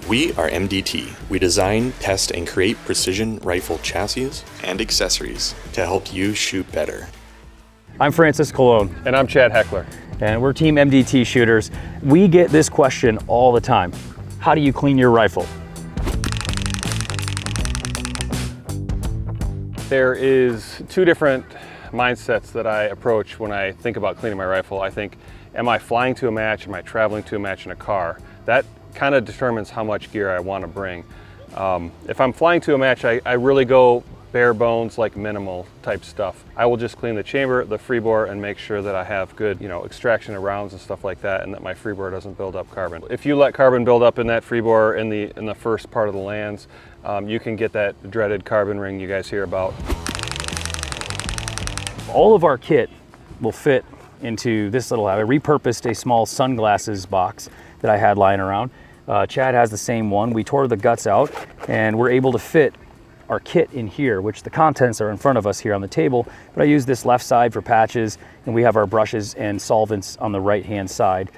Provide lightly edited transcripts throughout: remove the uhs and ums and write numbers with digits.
We are MDT. We design, test, and create precision rifle chassis and accessories to help you shoot better. I'm Francis Colon. And I'm Chad Heckler. And we're Team MDT shooters. We get this question all the time. How do you clean your rifle? There is two different mindsets that I approach when I think about cleaning my rifle. I think, am I flying to a match? Am I traveling to a match in a car? That kind of determines how much gear I want to bring. If I'm flying to a match, I really go bare bones, like minimal type stuff. I will just clean the chamber, the free bore, and make sure that I have good, extraction of rounds and stuff like that, and that my free bore doesn't build up carbon. If you let carbon build up in that free bore in the first part of the lands, you can get that dreaded carbon ring you guys hear about. All of our kit will fit into this little, I repurposed a small sunglasses box that I had lying around. Chad has the same one. We tore the guts out and we're able to fit our kit in here, which the contents are in front of us here on the table, but I use this left side for patches, and we have our brushes and solvents on the right hand side.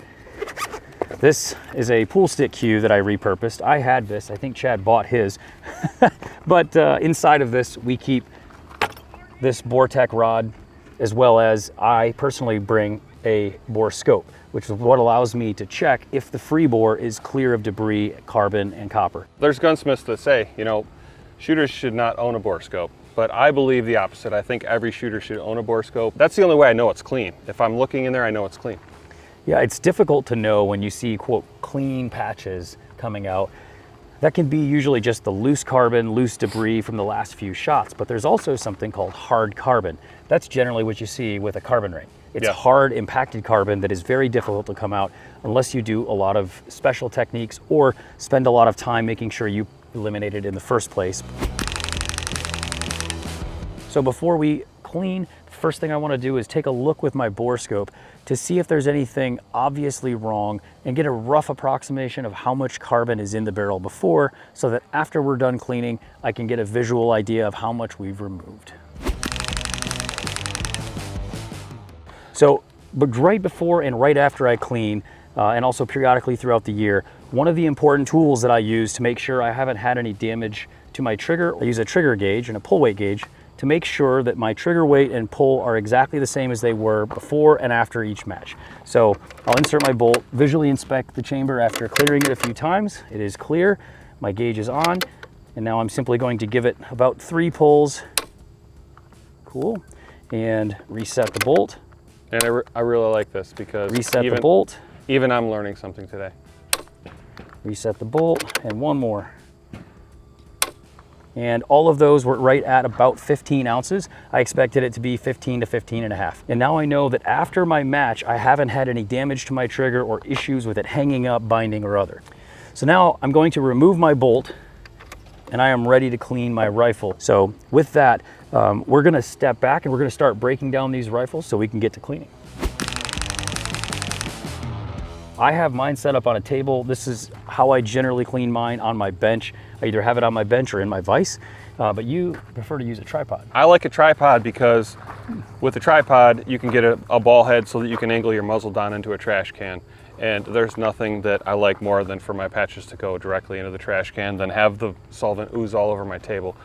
This is a pool stick cue that I repurposed. I had this, I think Chad bought his, but inside of this we keep this Bore-Tech rod, as well as I personally bring a bore scope, which is what allows me to check if the free bore is clear of debris, carbon, and copper. There's gunsmiths that say, shooters should not own a bore scope, but I believe the opposite. I think every shooter should own a bore scope. That's the only way I know it's clean. If I'm looking in there, I know it's clean. Yeah, it's difficult to know when you see, quote, clean patches coming out. That can be usually just the loose carbon, loose debris from the last few shots, but there's also something called hard carbon. That's generally what you see with a carbon ring. It's hard impacted carbon that is very difficult to come out unless you do a lot of special techniques or spend a lot of time making sure you eliminate it in the first place. So before we clean, the first thing I want to do is take a look with my bore scope to see if there's anything obviously wrong and get a rough approximation of how much carbon is in the barrel before, so that after we're done cleaning, I can get a visual idea of how much we've removed. So, but right before and right after I clean, and also periodically throughout the year, one of the important tools that I use to make sure I haven't had any damage to my trigger, I use a trigger gauge and a pull weight gauge to make sure that my trigger weight and pull are exactly the same as they were before and after each match. So I'll insert my bolt, visually inspect the chamber after clearing it a few times. It is clear, my gauge is on, and now I'm simply going to give it about 3 pulls. Cool. And reset the bolt. And I really like this because reset the bolt. Even I'm learning something today. Reset the bolt, and one more. And all of those were right at about 15 ounces. I expected it to be 15 to 15 and a half. And now I know that after my match, I haven't had any damage to my trigger or issues with it hanging up, binding, or other. So now I'm going to remove my bolt, and I am ready to clean my rifle. So with that, we're gonna step back and we're gonna start breaking down these rifles so we can get to cleaning. I have mine set up on a table. This is how I generally clean mine, on my bench. I either have it on my bench or in my vise, but you prefer to use a tripod. I like a tripod because with a tripod, you can get a ball head so that you can angle your muzzle down into a trash can. And there's nothing that I like more than for my patches to go directly into the trash can than have the solvent ooze all over my table.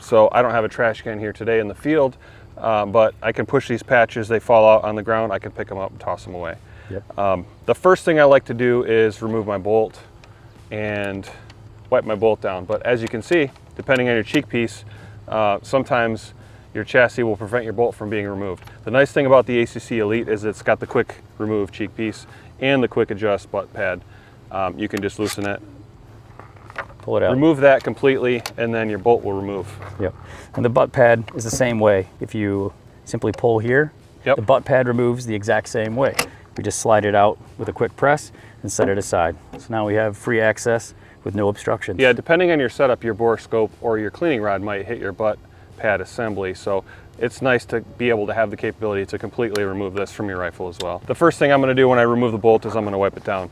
So I don't have a trash can here today in the field, but I can push these patches, they fall out on the ground, I can pick them up and toss them away. Yep. The first thing I like to do is remove my bolt and wipe my bolt down. But as you can see, depending on your cheek piece, sometimes your chassis will prevent your bolt from being removed. The nice thing about the ACC Elite is it's got the quick remove cheek piece and the quick adjust butt pad. You can just loosen it, pull it out, remove that completely, and then your bolt will remove. Yep. And the butt pad is the same way. If you simply pull here, the butt pad removes the exact same way. We just slide it out with a quick press and set it aside. So now we have free access with no obstructions. Yeah, depending on your setup, your bore scope or your cleaning rod might hit your butt pad assembly. So it's nice to be able to have the capability to completely remove this from your rifle as well. The first thing I'm gonna do when I remove the bolt is I'm gonna wipe it down.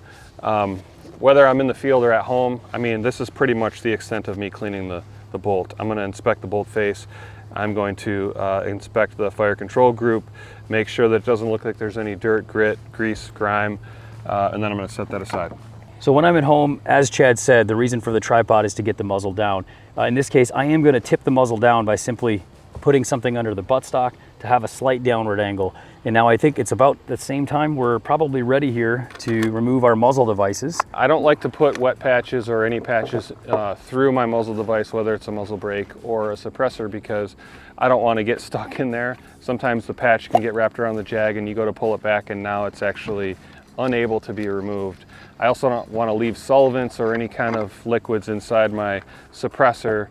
Whether I'm in the field or at home, this is pretty much the extent of me cleaning the bolt. I'm gonna inspect the bolt face. I'm going to inspect the fire control group, make sure that it doesn't look like there's any dirt, grit, grease, grime, and then I'm going to set that aside. So when I'm at home, as Chad said, the reason for the tripod is to get the muzzle down. In this case, I am going to tip the muzzle down by simply putting something under the buttstock to have a slight downward angle. And now I think it's about the same time we're probably ready here to remove our muzzle devices. I don't like to put wet patches or any patches through my muzzle device, whether it's a muzzle brake or a suppressor, because I don't want to get stuck in there. Sometimes the patch can get wrapped around the jag and you go to pull it back and now it's actually unable to be removed. I also don't want to leave solvents or any kind of liquids inside my suppressor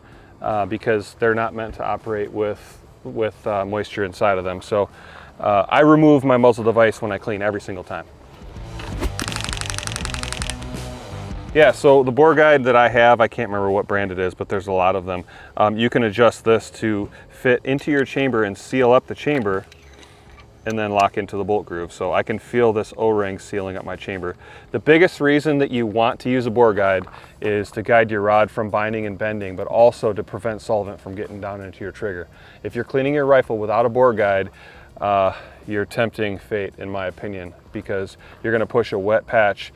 because they're not meant to operate with moisture inside of them. So I remove my muzzle device when I clean every single time. Yeah, so the bore guide that I have, I can't remember what brand it is, but there's a lot of them. You can adjust this to fit into your chamber and seal up the chamber and then lock into the bolt groove. So I can feel this O-ring sealing up my chamber. The biggest reason that you want to use a bore guide is to guide your rod from binding and bending, but also to prevent solvent from getting down into your trigger. If you're cleaning your rifle without a bore guide, you're tempting fate, in my opinion, because you're gonna push a wet patch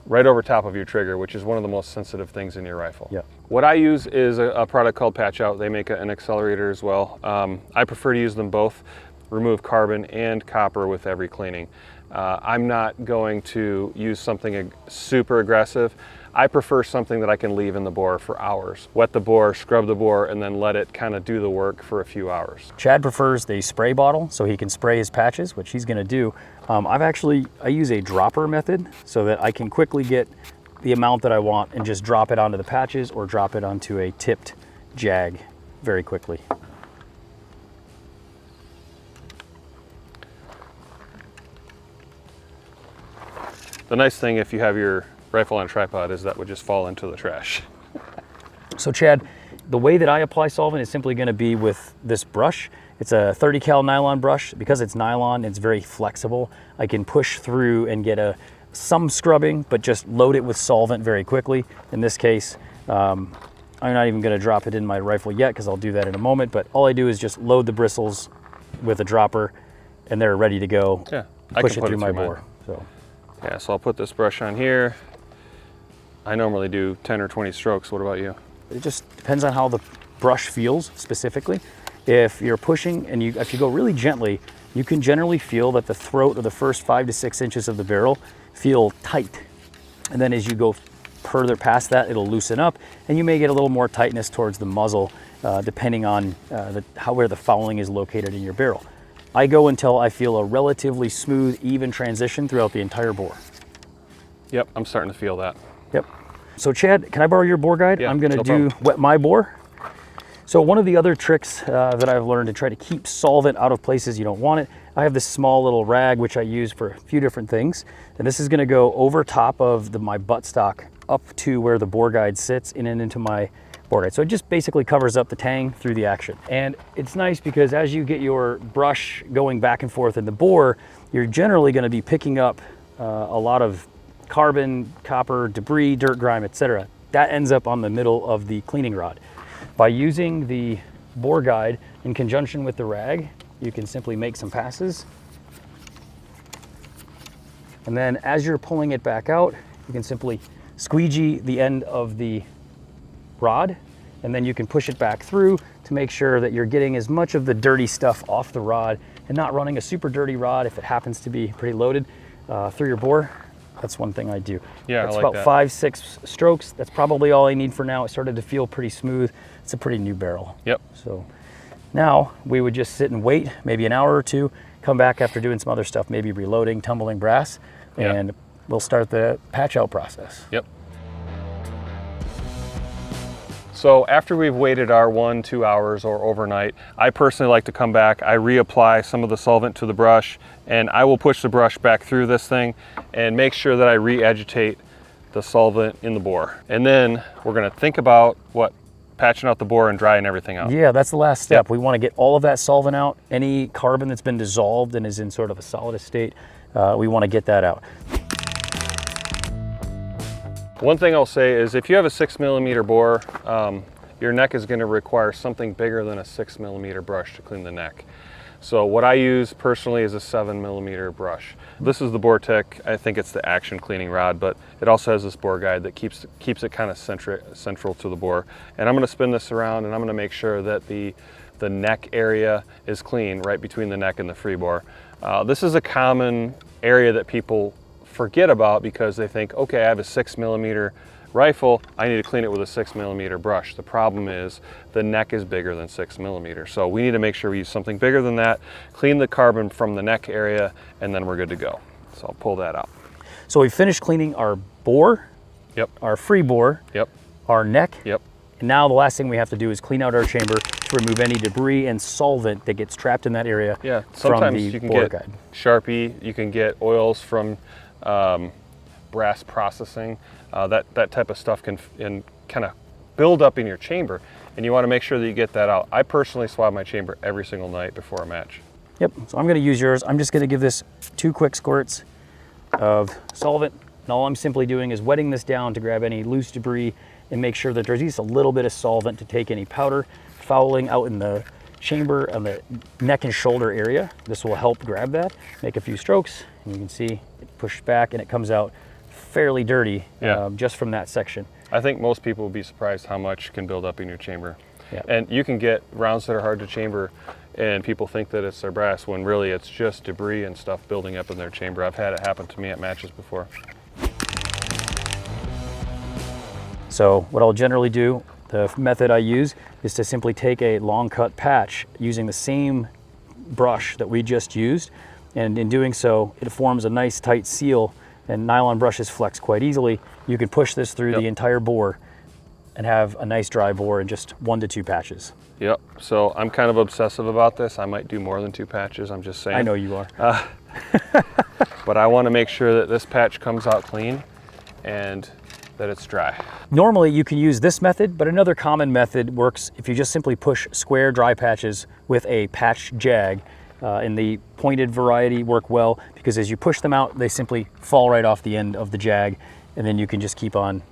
right over top of your trigger, which is one of the most sensitive things in your rifle. Yeah. What I use is a product called Patch Out. They make an accelerator as well. I prefer to use them both. Remove carbon and copper with every cleaning. I'm not going to use something super aggressive. I prefer something that I can leave in the bore for hours. Wet the bore, scrub the bore, and then let it kind of do the work for a few hours. Chad prefers the spray bottle so he can spray his patches, which he's gonna do. I use a dropper method so that I can quickly get the amount that I want and just drop it onto the patches or drop it onto a tipped jag very quickly. The nice thing if you have your rifle on a tripod is that would just fall into the trash. So Chad, the way that I apply solvent is simply going to be with this brush. It's a 30 cal nylon brush. Because it's nylon, it's very flexible. I can push through and get some scrubbing, but just load it with solvent very quickly. In this case, I'm not even going to drop it in my rifle yet because I'll do that in a moment, but all I do is just load the bristles with a dropper and they're ready to go. Yeah, push it through my bore. So. Yeah, so I'll put this brush on here. I normally do 10 or 20 strokes. What about you? It just depends on how the brush feels specifically. If you're pushing and if you go really gently, you can generally feel that the throat or the first 5 to 6 inches of the barrel feel tight. And then as you go further past that, it'll loosen up and you may get a little more tightness towards the muzzle depending on where the fouling is located in your barrel. I go until I feel a relatively smooth, even transition throughout the entire bore. Yep, I'm starting to feel that. Yep. So Chad, can I borrow your bore guide? Yeah, I'm gonna no do problem. wet my bore. So one of the other tricks that I've learned to try to keep solvent out of places you don't want it, I have this small little rag which I use for a few different things. And this is gonna go over top of my buttstock up to where the bore guide sits in and into my bore guide. So it just basically covers up the tang through the action. And it's nice because as you get your brush going back and forth in the bore, you're generally gonna be picking up a lot of carbon, copper, debris, dirt, grime, etc. That ends up on the middle of the cleaning rod. By using the bore guide in conjunction with the rag, you can simply make some passes. And then as you're pulling it back out, you can simply squeegee the end of the rod, and then you can push it back through to make sure that you're getting as much of the dirty stuff off the rod and not running a super dirty rod if it happens to be pretty loaded through your bore. That's one thing I do. Yeah, that's I like about that. 5-6 strokes. That's probably all I need for now. It started to feel pretty smooth. It's a pretty new barrel. Yep. So now we would just sit and wait, maybe an hour or two, come back after doing some other stuff, maybe reloading, tumbling brass, and we'll start the patch out process. Yep. So after we've waited our 1-2 hours or overnight, I personally like to come back, I reapply some of the solvent to the brush, and I will push the brush back through this thing and make sure that I re-agitate the solvent in the bore. And then we're gonna think about patching out the bore and drying everything out. Yeah, that's the last step. Yep. We wanna get all of that solvent out. Any carbon that's been dissolved and is in sort of a solid state, we wanna get that out. One thing I'll say is if you have a 6mm bore, your neck is going to require something bigger than a 6mm brush to clean the neck. So what I use personally is a 7mm brush. This is the Bortec, I think it's the action cleaning rod, but it also has this bore guide that keeps it kind of central to the bore. And I'm gonna spin this around and I'm gonna make sure that the neck area is clean right between the neck and the free bore. This is a common area that people forget about because they think, okay, I have a 6mm rifle, I need to clean it with a 6mm brush. The problem is the neck is bigger than 6mm. So we need to make sure we use something bigger than that, clean the carbon from the neck area, and then we're good to go. So I'll pull that out. So we finished cleaning our bore, Yep. our free bore, Yep. our neck. Yep. And now the last thing we have to do is clean out our chamber to remove any debris and solvent that gets trapped in that area. Yeah, from sometimes the you can bore get guide. Sharpie, you can get oils from brass processing. That type of stuff can kind of build up in your chamber, and you want to make sure that you get that out. I personally swab my chamber every single night before a match. Yep, so I'm gonna use yours. I'm just gonna give this 2 quick squirts of solvent, and all I'm simply doing is wetting this down to grab any loose debris and make sure that there's just a little bit of solvent to take any powder fouling out in the chamber on the neck and shoulder area. This will help grab that. Make a few strokes, and you can see it pushed back and it comes out fairly dirty. Yeah. Just from that section. I think most people will be surprised how much can build up in your chamber. Yeah. And you can get rounds that are hard to chamber and people think that it's their brass when really it's just debris and stuff building up in their chamber. I've had it happen to me at matches before. So what I'll generally do, the method I use, is to simply take a long cut patch using the same brush that we just used, and in doing so it forms a nice tight seal, and nylon brushes flex quite easily. You can push this through the entire bore and have a nice dry bore in just 1 to 2 patches. Yep, so I'm kind of obsessive about this. I might do more than 2 patches, I'm just saying. I know you are. But I want to make sure that this patch comes out clean and that it's dry. Normally you can use this method, but another common method works if you just simply push square dry patches with a patch jag. And the pointed variety work well because as you push them out, they simply fall right off the end of the jag, and then you can just keep on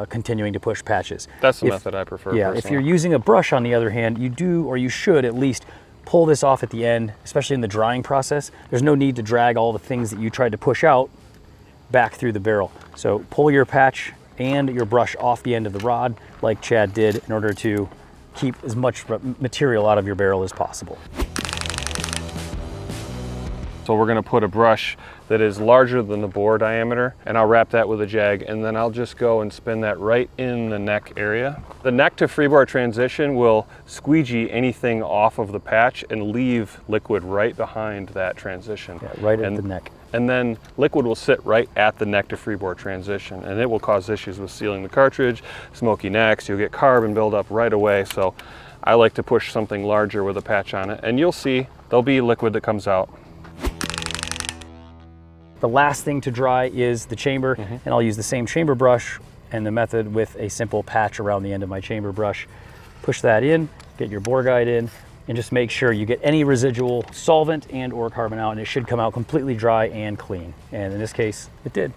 continuing to push patches. That's the method I prefer. Yeah, personally. if you're using a brush, on the other hand, you do, or you should at least, pull this off at the end, especially in the drying process. There's no need to drag all the things that you tried to push out back through the barrel. So pull your patch and your brush off the end of the rod, like Chad did, in order to keep as much material out of your barrel as possible. So we're gonna put a brush that is larger than the bore diameter, and I'll wrap that with a jag, and then I'll just go and spin that right in the neck area. The neck to freebore transition will squeegee anything off of the patch and leave liquid right behind that transition. Yeah, right at the neck. And then liquid will sit right at the neck to freebore transition, and it will cause issues with sealing the cartridge, smoky necks, you'll get carbon buildup right away. So I like to push something larger with a patch on it, and you'll see there'll be liquid that comes out. The last thing to dry is the chamber, and I'll use the same chamber brush and the method with a simple patch around the end of my chamber brush. Push that in, get your bore guide in, and just make sure you get any residual solvent and or carbon out, and it should come out completely dry and clean. And in this case, it did.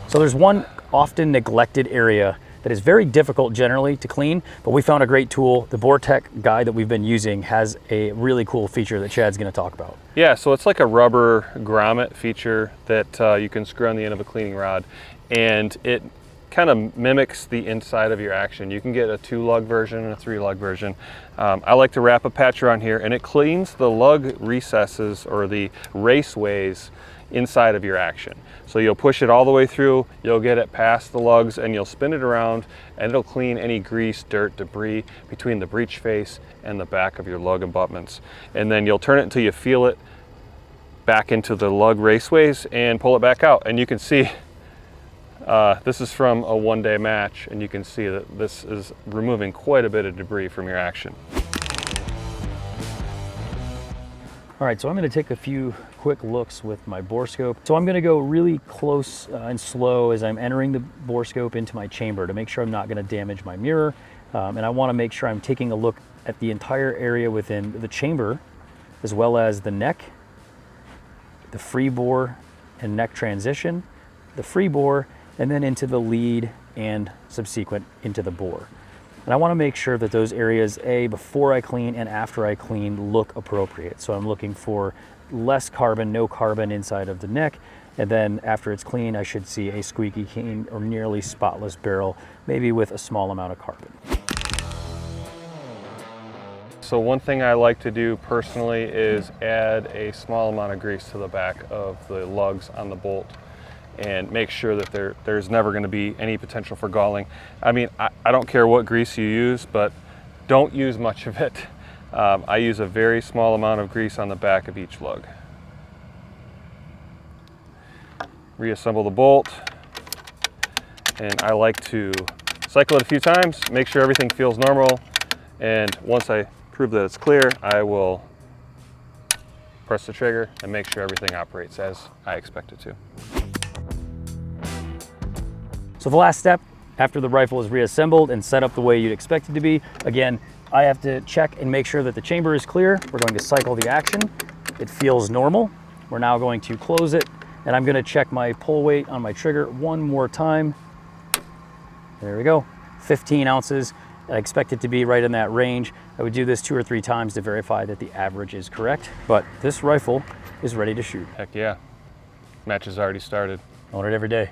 So there's one often neglected area that is very difficult generally to clean, but we found a great tool. The Bortec guide that we've been using has a really cool feature that Chad's gonna talk about. Yeah, so it's like a rubber grommet feature that you can screw on the end of a cleaning rod, and it kind of mimics the inside of your action. You can get a 2-lug version and a 3-lug version. I like to wrap a patch around here, and it cleans the lug recesses or the raceways inside of your action. So you'll push it all the way through, you'll get it past the lugs, and you'll spin it around, and it'll clean any grease, dirt, debris between the breech face and the back of your lug abutments. And then you'll turn it until you feel it back into the lug raceways and pull it back out. And you can see this is from a 1-day match, and you can see that this is removing quite a bit of debris from your action. All right, so I'm gonna take a few quick looks with my bore scope. So I'm gonna go really close and slow as I'm entering the bore scope into my chamber to make sure I'm not gonna damage my mirror. And I wanna make sure I'm taking a look at the entire area within the chamber, as well as the neck, the free bore and neck transition, the free bore, and then into the lead and subsequent into the bore. And I want to make sure that those areas, before I clean and after I clean, look appropriate. So I'm looking for less carbon, no carbon inside of the neck. And then after it's clean, I should see a squeaky clean or nearly spotless barrel, maybe with a small amount of carbon. So one thing I like to do personally is add a small amount of grease to the back of the lugs on the bolt and make sure that there's never going to be any potential for galling. I mean, I don't care what grease you use, but don't use much of it. I use a very small amount of grease on the back of each lug. Reassemble the bolt, and I like to cycle it a few times, make sure everything feels normal, and once I prove that it's clear, I will press the trigger and make sure everything operates as I expect it to. So the last step, after the rifle is reassembled and set up the way you'd expect it to be, again, I have to check and make sure that the chamber is clear. We're going to cycle the action. It feels normal. We're now going to close it, and I'm going to check my pull weight on my trigger one more time. There we go, 15 ounces. I expect it to be right in that range. I would do this 2 or 3 times to verify that the average is correct, but this rifle is ready to shoot. Heck yeah, match has already started. I want it every day.